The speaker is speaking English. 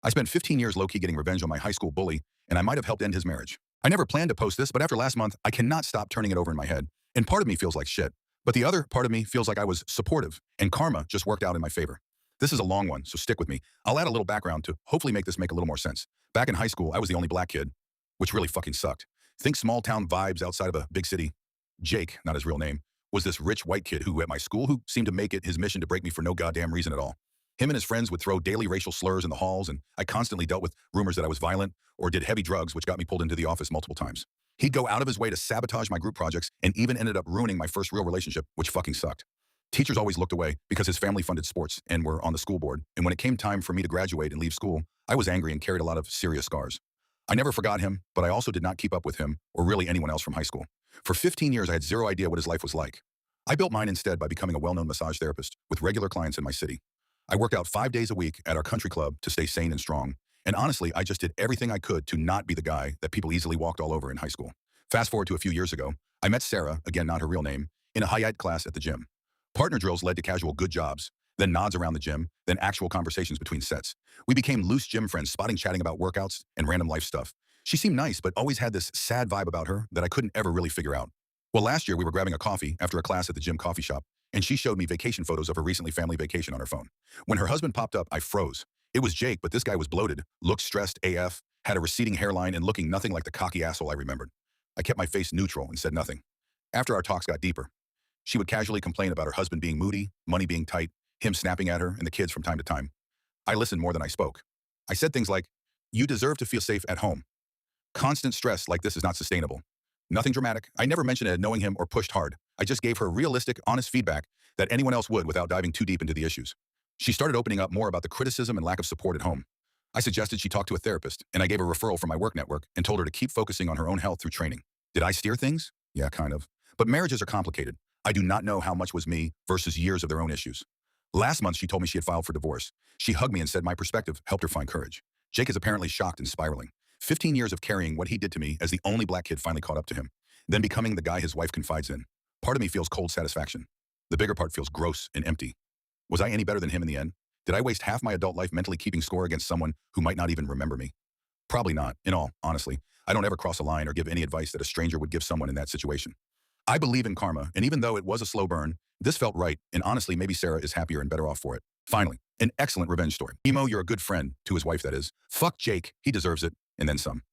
I spent 15 years low-key getting revenge on my high school bully, and I might have helped end his marriage. I never planned to post this, but after last month, I cannot stop turning it over in my head. And part of me feels like shit. But the other part of me feels like I was supportive, and karma just worked out in my favor. This is a long one, so stick with me. I'll add a little background to hopefully make this make a little more sense. Back in high school, I was the only black kid, which really fucking sucked. Think small town vibes outside of a big city. Jake, not his real name, was this rich white kid who at my school who seemed to make it his mission to break me for no goddamn reason at all. Him and his friends would throw daily racial slurs in the halls, and I constantly dealt with rumors that I was violent or did heavy drugs, which got me pulled into the office multiple times. He'd go out of his way to sabotage my group projects and even ended up ruining my first real relationship, which fucking sucked. Teachers always looked away because his family funded sports and were on the school board, and when it came time for me to graduate and leave school, I was angry and carried a lot of serious scars. I never forgot him, but I also did not keep up with him or really anyone else from high school. For 15 years, I had zero idea what his life was like. I built mine instead by becoming a well-known massage therapist with regular clients in my city. I worked out 5 days a week at our country club to stay sane and strong. And honestly, I just did everything I could to not be the guy that people easily walked all over in high school. Fast forward to a few years ago, I met Sarah, again not her real name, in a high-ed class at the gym. Partner drills led to casual good jobs, then nods around the gym, then actual conversations between sets. We became loose gym friends, spotting chatting about workouts and random life stuff. She seemed nice, but always had this sad vibe about her that I couldn't ever really figure out. Well, last year we were grabbing a coffee after a class at the gym coffee shop, and she showed me vacation photos of her recently family vacation on her phone. When her husband popped up, I froze. It was Jake, but this guy was bloated, looked stressed AF, had a receding hairline, and looking nothing like the cocky asshole I remembered. I kept my face neutral and said nothing. After our talks got deeper, she would casually complain about her husband being moody, money being tight, him snapping at her, and the kids from time to time. I listened more than I spoke. I said things like, "You deserve to feel safe at home. Constant stress like this is not sustainable." Nothing dramatic. I never mentioned it knowing him or pushed hard. I just gave her realistic, honest feedback that anyone else would without diving too deep into the issues. She started opening up more about the criticism and lack of support at home. I suggested she talk to a therapist, and I gave a referral from my work network and told her to keep focusing on her own health through training. Did I steer things? Yeah, kind of. But marriages are complicated. I do not know how much was me versus years of their own issues. Last month, she told me she had filed for divorce. She hugged me and said my perspective helped her find courage. Jake is apparently shocked and spiraling. 15 years of carrying what he did to me as the only black kid finally caught up to him, then becoming the guy his wife confides in. Part of me feels cold satisfaction. The bigger part feels gross and empty. Was I any better than him in the end? Did I waste half my adult life mentally keeping score against someone who might not even remember me? Probably not, in all, honestly. I don't ever cross a line or give any advice that a stranger would give someone in that situation. I believe in karma, and even though it was a slow burn, this felt right, and honestly, maybe Sarah is happier and better off for it. Finally, an excellent revenge story. Emo, you're a good friend, to his wife that is. Fuck Jake, he deserves it, and then some.